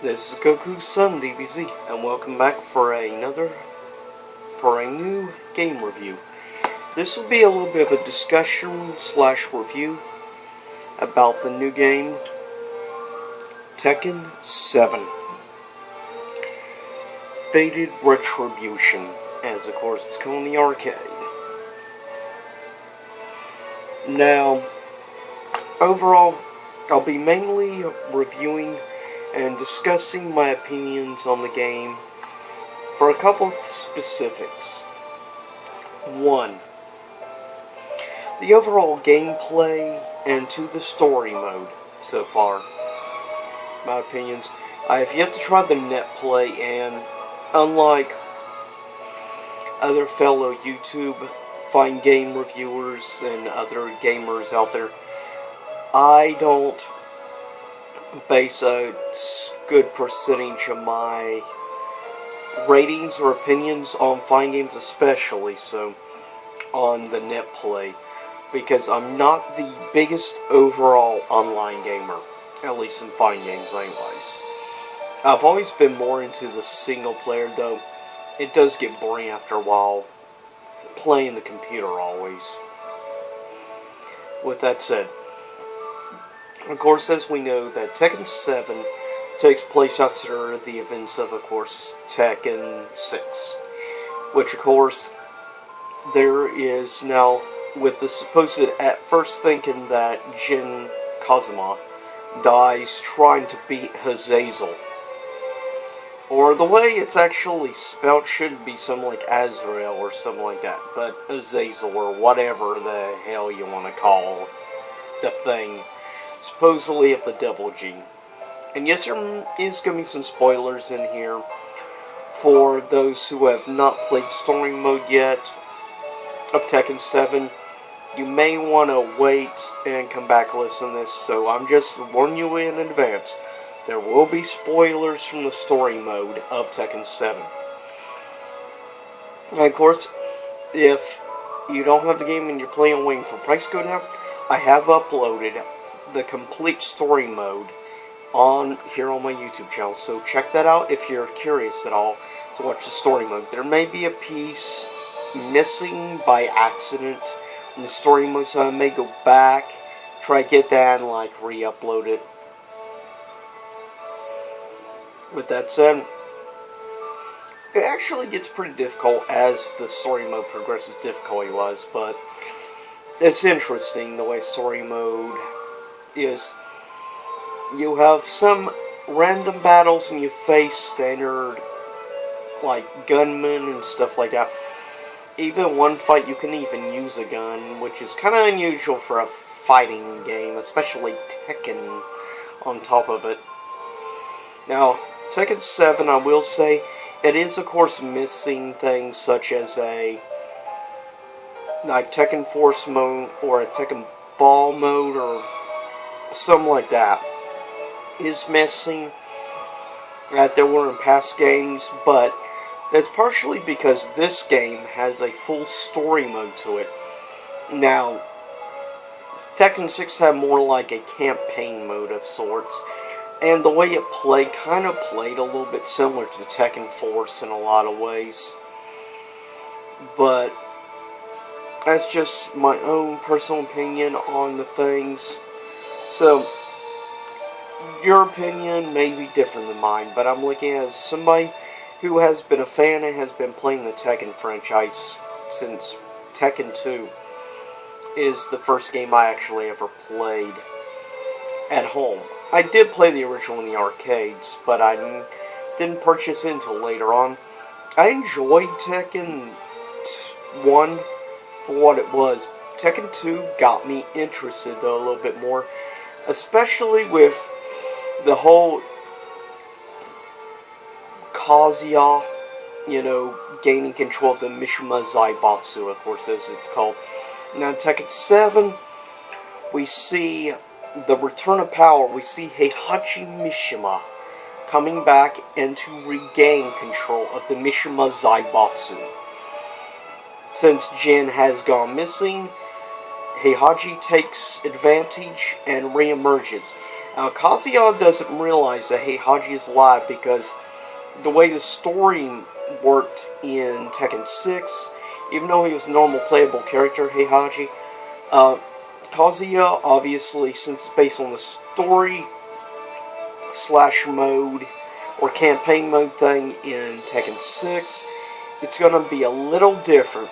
This is Goku's son, DBZ, and welcome back for a new game review. This will be a little bit of a discussion / review about the new game, Tekken 7. Fated Retribution, as of course it's called in the arcade. Now, overall, I'll be mainly reviewing and discussing my opinions on the game for a couple of specifics. 1. The overall gameplay and the story mode so far. My opinions. I have yet to try the net play, and unlike other fellow YouTube fine game reviewers and other gamers out there, I don't base a good percentage of my ratings or opinions on fine games, especially so on the net play, because I'm not the biggest overall online gamer, at least in fine games anyways. I've always been more into the single player, though it does get boring after a while playing the computer always. With that said, of course, as we know, that Tekken 7 takes place after the events of course, Tekken 6. Which, of course, there is now, with the supposed at first thinking that Jin Kazuma dies trying to beat Hazazel. Or the way it's actually spelled should be something like Azrael or something like that. But Azazel or whatever the hell you want to call the thing. Supposedly of the Devil Gene. And yes, there is going to be some spoilers in here for those who have not played story mode yet of Tekken 7. You may want to wait and come back and listen to this, so I'm just warning you in advance. There will be spoilers from the story mode of Tekken 7. And of course, if you don't have the game and you're playing waiting for price to go down, I have uploaded the complete story mode here on my YouTube channel, so check that out if you're curious at all to watch the story mode. There may be a piece missing by accident in the story mode, so I may go back, try to get that and re-upload it. With that said, it actually gets pretty difficult as the story mode progresses difficulty-wise, but it's interesting the way story mode is. You have some random battles and you face standard gunmen and stuff like that. Even one fight you can even use a gun, which is kind of unusual for a fighting game, especially Tekken on top of it. Now, Tekken 7, I will say, it is of course missing things such as a Tekken Force mode or a Tekken Ball mode or something like that is missing that there were in past games, but that's partially because this game has a full story mode to it. Now, Tekken 6 had more like a campaign mode of sorts, and the way it played kind of played a little bit similar to Tekken Force in a lot of ways. But that's just my own personal opinion on the things. So, your opinion may be different than mine, but I'm looking at it as somebody who has been a fan and has been playing the Tekken franchise since Tekken 2 is the first game I actually ever played at home. I did play the original in the arcades, but I didn't purchase it until later on. I enjoyed Tekken 1 for what it was. Tekken 2 got me interested, though, a little bit more, especially with the whole Kazuya, gaining control of the Mishima Zaibatsu, of course, as it's called. Now, in Tekken 7, we see the return of power. We see Heihachi Mishima coming back and to regain control of the Mishima Zaibatsu. Since Jin has gone missing, Heihachi takes advantage and reemerges. Now, Kazuya doesn't realize that Heihachi is alive because the way the story worked in Tekken 6, even though he was a normal playable character, Heihachi, Kazuya, obviously, since it's based on the story slash mode or campaign mode thing in Tekken 6, it's going to be a little different.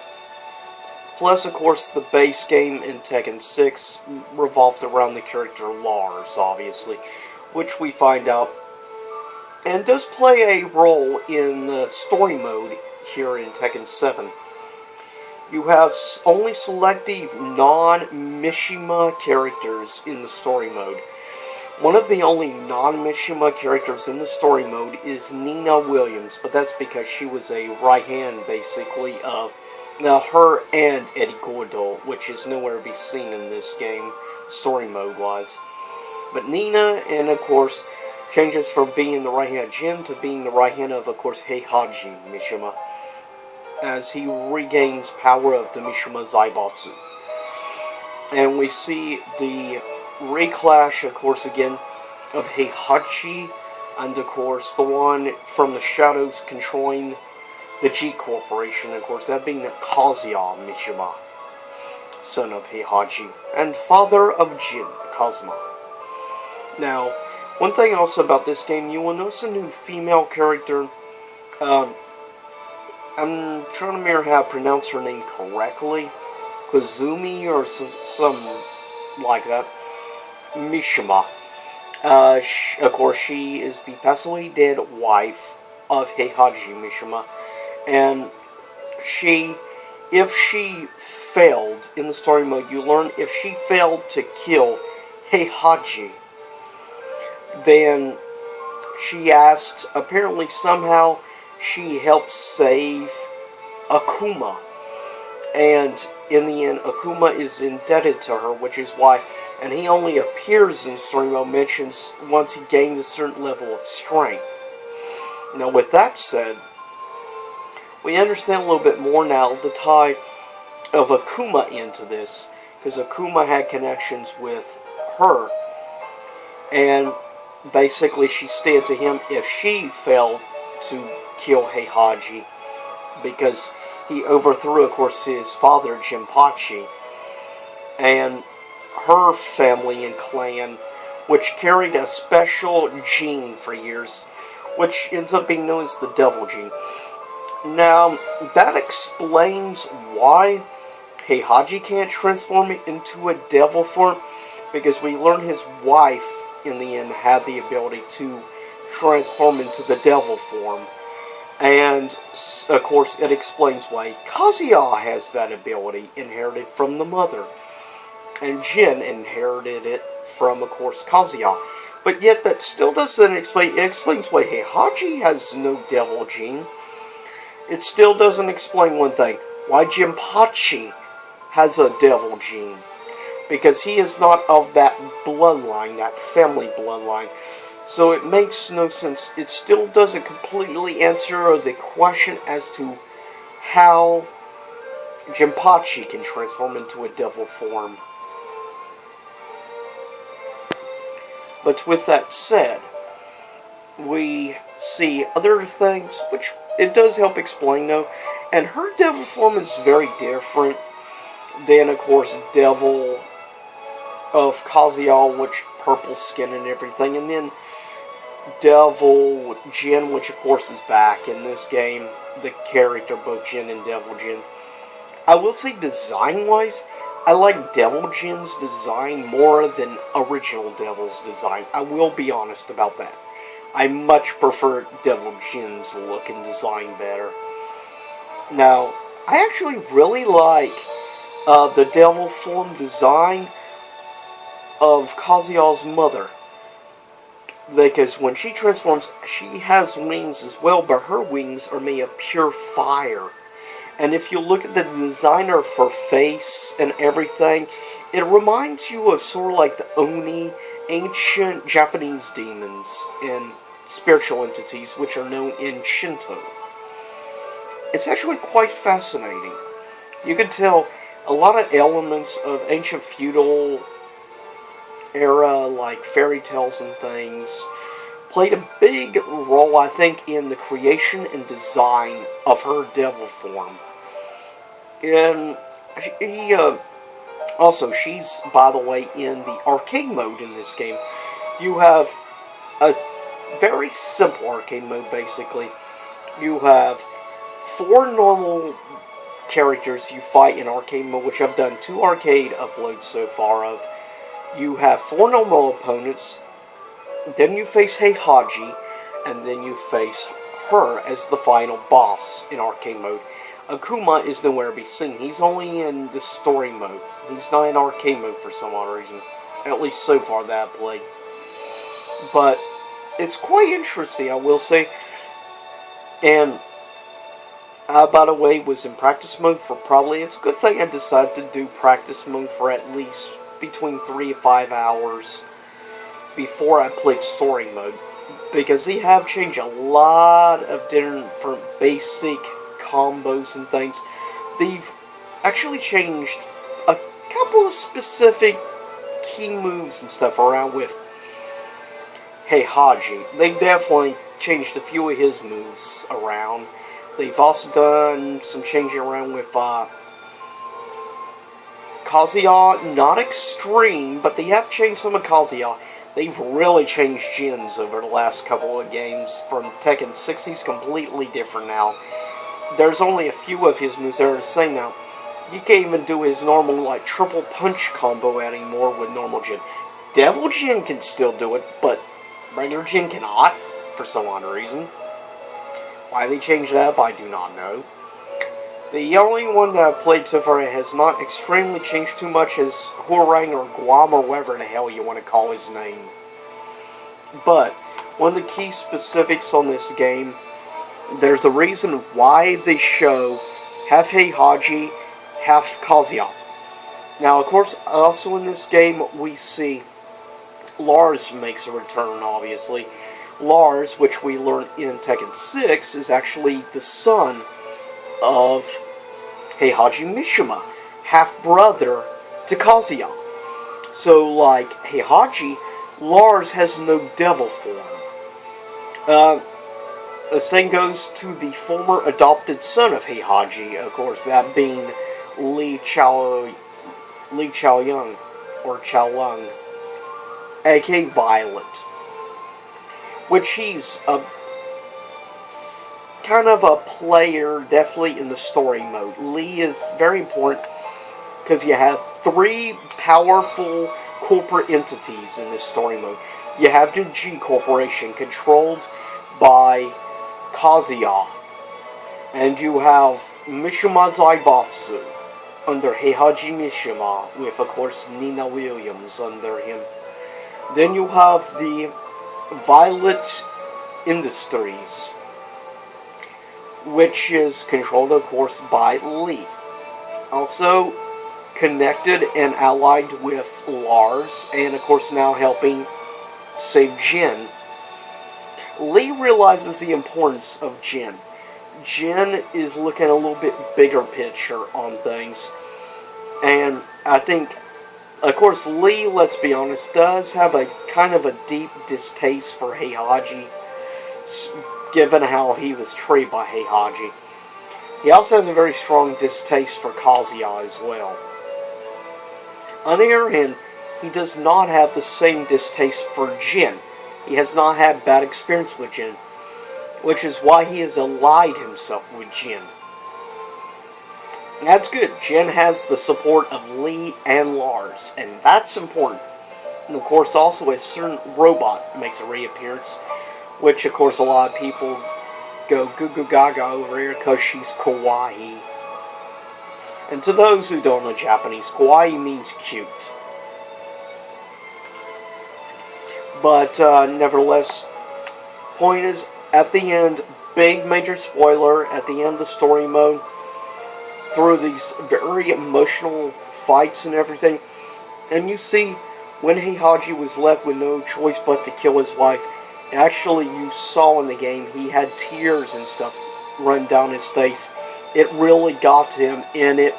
Plus, of course, the base game in Tekken 6 revolved around the character Lars, obviously, which we find out, and does play a role in the story mode here in Tekken 7. You have only selective non-Mishima characters in the story mode. One of the only non-Mishima characters in the story mode is Nina Williams, but that's because she was a right hand, basically, of her and Eddie Gordo, which is nowhere to be seen in this game, story mode-wise. But Nina, and of course, changes from being the right hand Jin to being the right hand of course, Heihachi Mishima, as he regains power of the Mishima Zaibatsu. And we see the reclash, of course, again, of Heihachi, and of course, the one from the shadows controlling the G Corporation, of course, that being Kazuya Mishima, son of Heihachi, and father of Jin, Kazuma. Now, one thing also about this game, you will notice a new female character. I'm trying to remember how to pronounce her name correctly. Kazumi or some like that. Mishima. Of course, she is the passed away dead wife of Heihachi Mishima. And if she failed, in the story mode, you learn if she failed to kill Heihachi, then she asked, apparently somehow, she helped save Akuma. And in the end, Akuma is indebted to her, which is why, and he only appears in story mode mentions once he gains a certain level of strength. Now, with that said, we understand a little bit more now the tie of Akuma into this, because Akuma had connections with her, and basically she stated to him if she failed to kill Heihachi, because he overthrew, of course, his father, Jinpachi, and her family and clan, which carried a special gene for years, which ends up being known as the Devil Gene. Now, that explains why Heihachi can't transform into a devil form, because we learn his wife, in the end, had the ability to transform into the devil form. And, of course, it explains why Kazuya has that ability, inherited from the mother. And Jin inherited it from, of course, Kazuya. But yet, that still doesn't explain. It explains why Heihachi has no devil gene. It still doesn't explain one thing. Why Jinpachi has a devil gene. Because he is not of that bloodline, that family bloodline. So it makes no sense. It still doesn't completely answer the question as to how Jinpachi can transform into a devil form. But with that said, we see other things, which it does help explain though. And her devil form is very different than, of course, Devil of Kazuya, which purple skin and everything. And then Devil Jin, which of course is back in this game. The character, both Jin and Devil Jin. I will say design-wise, I like Devil Jin's design more than original Devil's design. I will be honest about that. I much prefer Devil Jin's look and design better. Now, I actually really like the Devil form design of Kazuya's mother. Because when she transforms, she has wings as well, but her wings are made of pure fire. And if you look at the design of her face and everything, it reminds you of sort of like the Oni, ancient Japanese demons and spiritual entities which are known in Shinto. It's actually quite fascinating. You can tell a lot of elements of ancient feudal era, like fairy tales and things, played a big role, I think, in the creation and design of her devil form. And she's, by the way, in the arcade mode in this game. You have a very simple arcade mode, basically. You have 4 normal characters you fight in arcade mode, which I've done 2 arcade uploads so far of. You have 4 normal opponents, then you face Heihachi, and then you face her as the final boss in arcade mode. Akuma is nowhere to be seen. He's only in the story mode. He's not in arcade mode for some odd reason. At least so far that I've played. But it's quite interesting, I will say. And I, by the way, was in practice mode for probably... It's a good thing I decided to do practice mode for at least between 3 and 5 hours before I played story mode. Because they have changed a lot of different basic combos and things. They've actually changed a couple of specific key moves and stuff around with Heihachi. They definitely changed a few of his moves around. They've also done some changing around with Kazuya. Not extreme, but they have changed some of Kazuya. They've really changed Jin's over the last couple of games. From Tekken 6, he's completely different now. There's only a few of his moves that are the same now. You can't even do his normal, like, triple punch combo anymore with normal Jin. Devil Jin can still do it, but regular Jin cannot, for some odd reason. Why they changed that up, I do not know. The only one that I've played so far that has not extremely changed too much is Hwoarang or Guam or whatever the hell you want to call his name. But one of the key specifics on this game, there's a reason why they show half Heihachi, half Kazuya. Now, of course, also in this game, we see Lars makes a return, obviously. Lars, which we learn in Tekken 6, is actually the son of Heihachi Mishima, half-brother to Kazuya. So, like Heihachi, Lars has no devil form. The same goes to the former adopted son of Heihachi, of course, that being Li Chaoyang, or Chaolung, aka Violet. Which he's a kind of a player, definitely in the story mode. Li is very important because you have 3 powerful corporate entities in this story mode. You have the G Corporation, controlled by Kazuya, and you have Mishima Zaibatsu under Heihachi Mishima, with, of course, Nina Williams under him. Then you have the Violet Industries, which is controlled, of course, by Li. Also connected and allied with Lars, and, of course, now helping save Jin. Li realizes the importance of Jin. Jin is looking a little bit bigger picture on things. And I think, of course, Li, let's be honest, does have a kind of a deep distaste for Heihachi, given how he was treated by Heihachi. He also has a very strong distaste for Kazuya as well. On the other hand, he does not have the same distaste for Jin. He has not had bad experience with Jin, which is why he has allied himself with Jin. That's good. Jin has the support of Li and Lars, and that's important. And of course, also a certain robot makes a reappearance, which of course a lot of people go goo goo gaga over here because she's kawaii. And to those who don't know Japanese, kawaii means cute. But nevertheless, point is, at the end, big major spoiler, at the end of the story mode, through these very emotional fights and everything, and you see, when Heihachi was left with no choice but to kill his wife, actually you saw in the game, he had tears and stuff run down his face. It really got to him, and it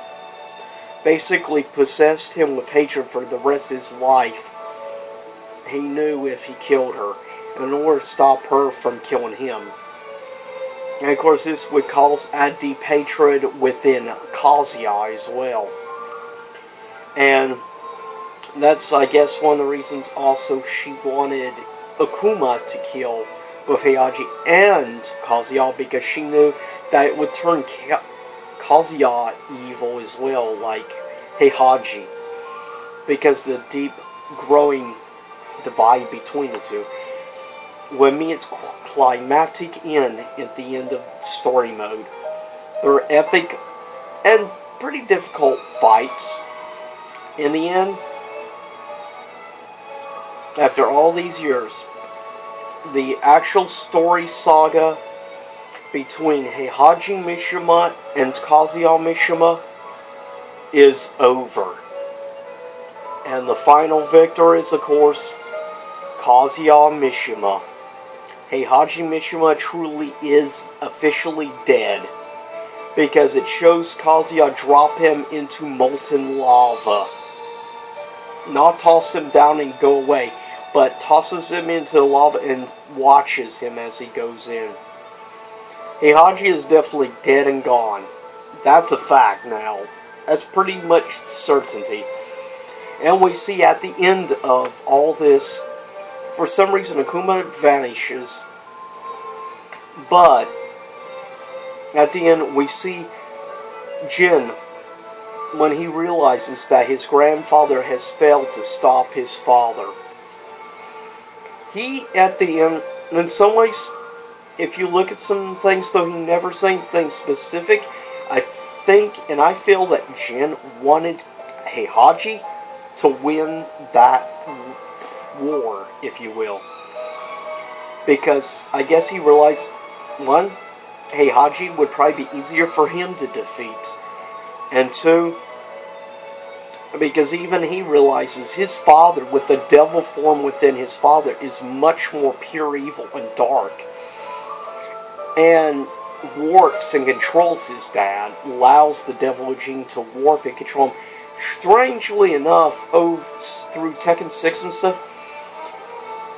basically possessed him with hatred for the rest of his life. he knew if he killed her, in order to stop her from killing him. And of course, this would cause a deep hatred within Kazuya as well. And that's, I guess, one of the reasons also she wanted Akuma to kill both Heihachi and Kazuya, because she knew that it would turn Kazuya evil as well, like Heihachi, because the deep growing divide between the two would mean its climactic end at the end of story mode. There were epic and pretty difficult fights. In the end, after all these years, the actual story saga between Heihachi Mishima and Kazuya Mishima is over. And the final victor is, of course, Kazuya Mishima. Heihachi Mishima truly is officially dead, because it shows Kazuya drop him into molten lava. Not toss him down and go away, but tosses him into the lava and watches him as he goes in. Heihachi is definitely dead and gone. That's a fact now. That's pretty much certainty. And we see at the end of all this, for some reason Akuma vanishes. But at the end we see Jin, when he realizes that his grandfather has failed to stop his father. He, at the end, in some ways, if you look at some things, though he never said anything specific, I think and I feel that Jin wanted Heihachi to win that war, if you will. Because I guess he realized, one, Heihachi would probably be easier for him to defeat. And two, because even he realizes his father, with the devil form within his father, is much more pure evil and dark. And warps and controls his dad, allows the devil gene to warp and control him. Strangely enough, through Tekken 6 and stuff,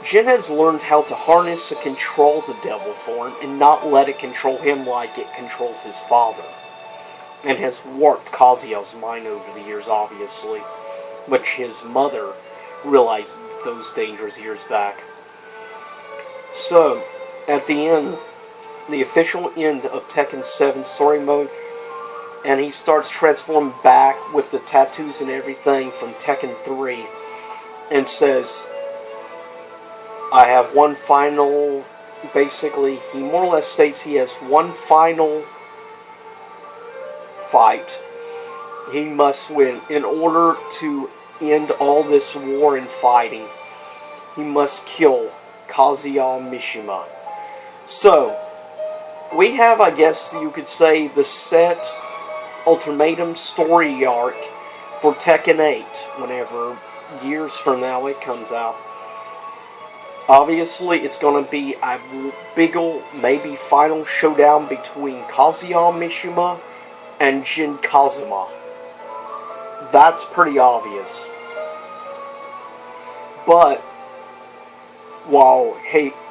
Jin has learned how to harness and control the devil form and not let it control him like it controls his father. And has warped Kazuya's mind over the years, obviously, which his mother realized those dangerous years back. So, at the end, the official end of Tekken 7 story mode, and he starts transforming back with the tattoos and everything from Tekken 3, and says, I have one final, basically, he more or less states he has one final fight he must win in order to end all this war and fighting. He must kill Kazuya Mishima. So, we have, I guess you could say, the set ultimatum story arc for Tekken 8, whenever years from now it comes out. Obviously, it's going to be a big ol', maybe final showdown between Kazuya Mishima and Jin Kazuma. That's pretty obvious. But while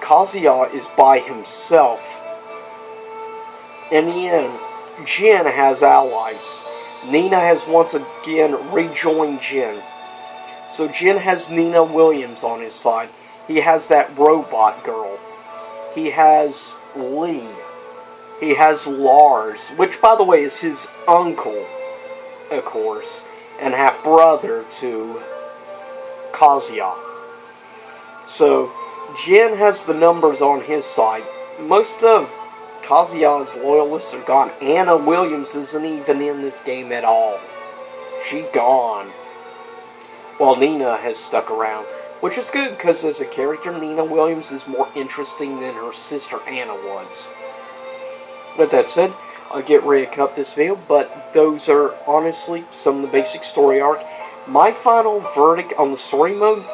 Kazuya is by himself, in the end, Jin has allies. Nina has once again rejoined Jin. So Jin has Nina Williams on his side. He has that robot girl. He has Lee. He has Lars, which, by the way, is his uncle, of course, and half-brother to Kazuya. So, Jin has the numbers on his side. Most of Kazuya's loyalists are gone. Anna Williams isn't even in this game at all. She's gone. While Nina has stuck around. Which is good, because as a character, Nina Williams is more interesting than her sister Anna was. With that said, I'll get ready to cut this video, but those are honestly some of the basic story arc. My final verdict on the story mode,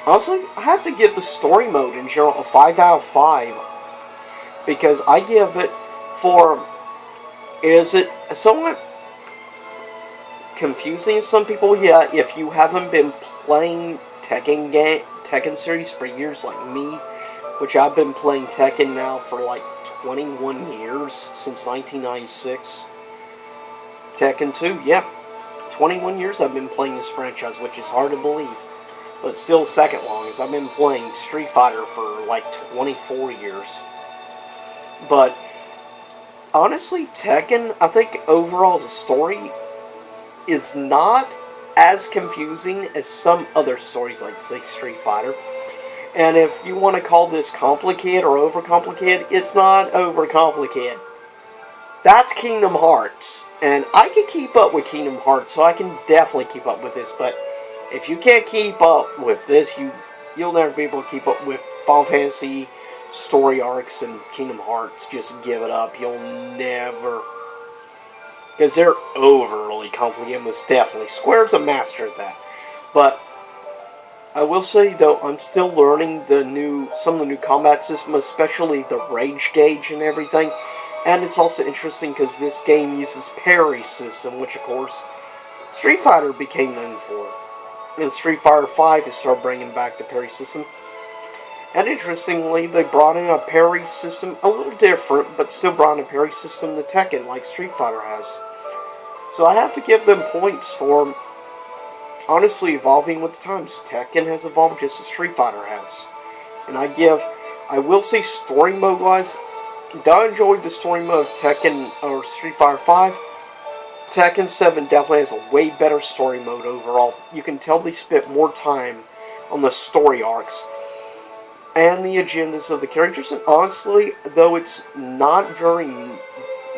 honestly, I have to give the story mode in general a 5 out of 5. Because I give it for, is it somewhat confusing to some people? Yeah, if you haven't been playing Tekken Tekken series for years, like me, which I've been playing Tekken now for like 21 years, since 1996. Tekken 2, yeah. 21 years I've been playing this franchise, which is hard to believe. But still the second longest. I've been playing Street Fighter for like 24 years. But honestly, Tekken, I think overall as a story, is not as confusing as some other stories like, say, Street Fighter. And if you want to call this complicated or overcomplicated, it's not overcomplicated. That's Kingdom Hearts. And I can keep up with Kingdom Hearts, so I can definitely keep up with this. But if you can't keep up with this, you'll never be able to keep up with Final Fantasy story arcs and Kingdom Hearts. Just give it up. You'll never. Because they're overly complicated, most definitely. Square's a master at that. But I will say, though, I'm still learning some of the new combat system, especially the rage gauge and everything. And it's also interesting because this game uses parry system, which, of course, Street Fighter became known for. And Street Fighter V has started bringing back the parry system. And interestingly, they brought in a parry system a little different, but still brought in a parry system to Tekken, like Street Fighter has. So I have to give them points for honestly evolving with the times. Tekken has evolved just as Street Fighter has. And I will say story mode wise, I enjoyed the story mode of Tekken or Street Fighter V. Tekken 7 definitely has a way better story mode overall. You can tell they spent more time on the story arcs and the agendas of the characters. And honestly, though it's not very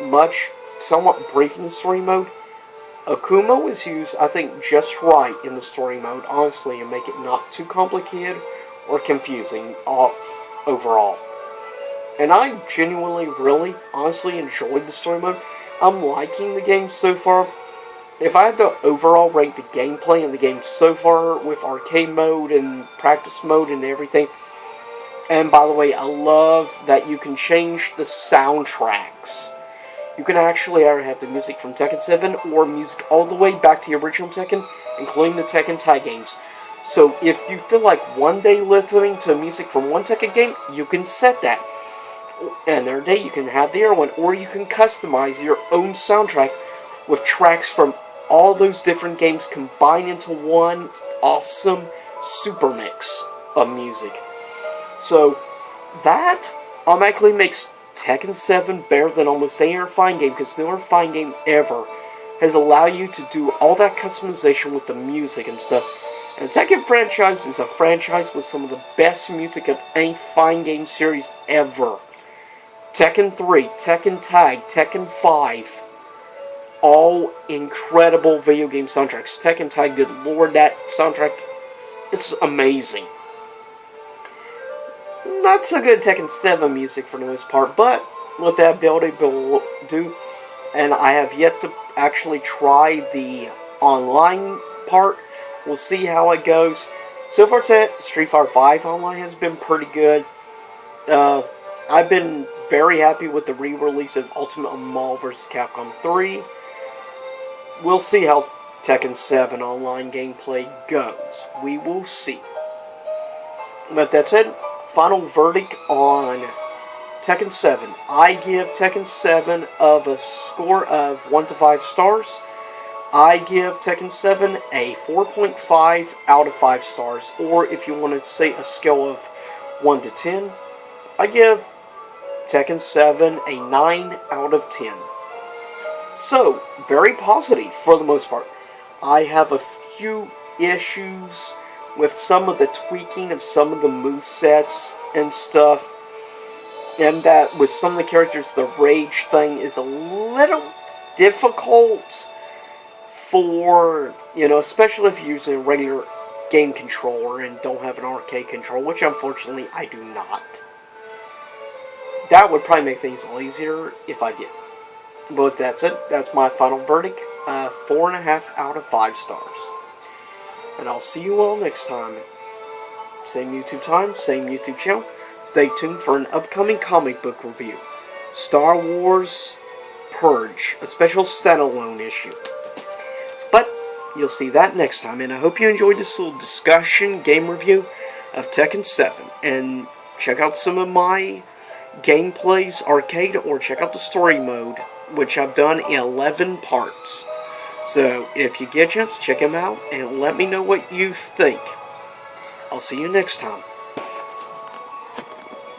much, somewhat brief in the story mode, Akuma was used, I think, just right in the story mode, honestly, and make it not too complicated or confusing overall. And I genuinely, really, honestly enjoyed the story mode. I'm liking the game so far. If I had to overall rank the gameplay in the game so far with arcade mode and practice mode and everything, and by the way, I love that you can change the soundtracks. You can actually either have the music from Tekken 7 or music all the way back to the original Tekken, including the Tekken tag games. So if you feel like one day listening to music from one Tekken game, you can set that. And another day you can have the other one, or you can customize your own soundtrack with tracks from all those different games combined into one awesome super mix of music. So that automatically makes Tekken 7 better than almost any other fighting game, because no other fighting game ever has allowed you to do all that customization with the music and stuff. And Tekken franchise is a franchise with some of the best music of any fighting game series ever. Tekken 3, Tekken Tag, Tekken 5, all incredible video game soundtracks. Tekken Tag, good lord, that soundtrack, it's amazing. Not so good Tekken 7 music for the most part, but what that ability will do, and I have yet to actually try the online part. We'll see how it goes. So far, Street Fighter V Online has been pretty good. I've been very happy with the re-release of Ultimate Mall vs. Capcom 3. We'll see how Tekken 7 online gameplay goes. We will see. But that said, final verdict on Tekken 7. I give Tekken 7 of a score of 1 to 5 stars. I give Tekken 7 a 4.5 out of 5 stars. Or if you want to say a scale of 1 to 10, I give Tekken 7 a 9 out of 10. So, very positive for the most part. I have a few issues with some of the tweaking of some of the movesets and stuff. And that with some of the characters, the rage thing is a little difficult for, especially if you're using a regular game controller and don't have an arcade controller, which unfortunately I do not. That would probably make things a little easier if I did. But that's it. That's my final verdict. 4.5 out of 5 stars. And I'll see you all next time. Same YouTube time, same YouTube channel. Stay tuned for an upcoming comic book review. Star Wars Purge, a special standalone issue. But you'll see that next time. And I hope you enjoyed this little discussion, game review, of Tekken 7 and check out some of my gameplays arcade, or check out the story mode, which I've done in 11 parts. So if you get a chance, check them out and let me know what you think. I'll see you next time.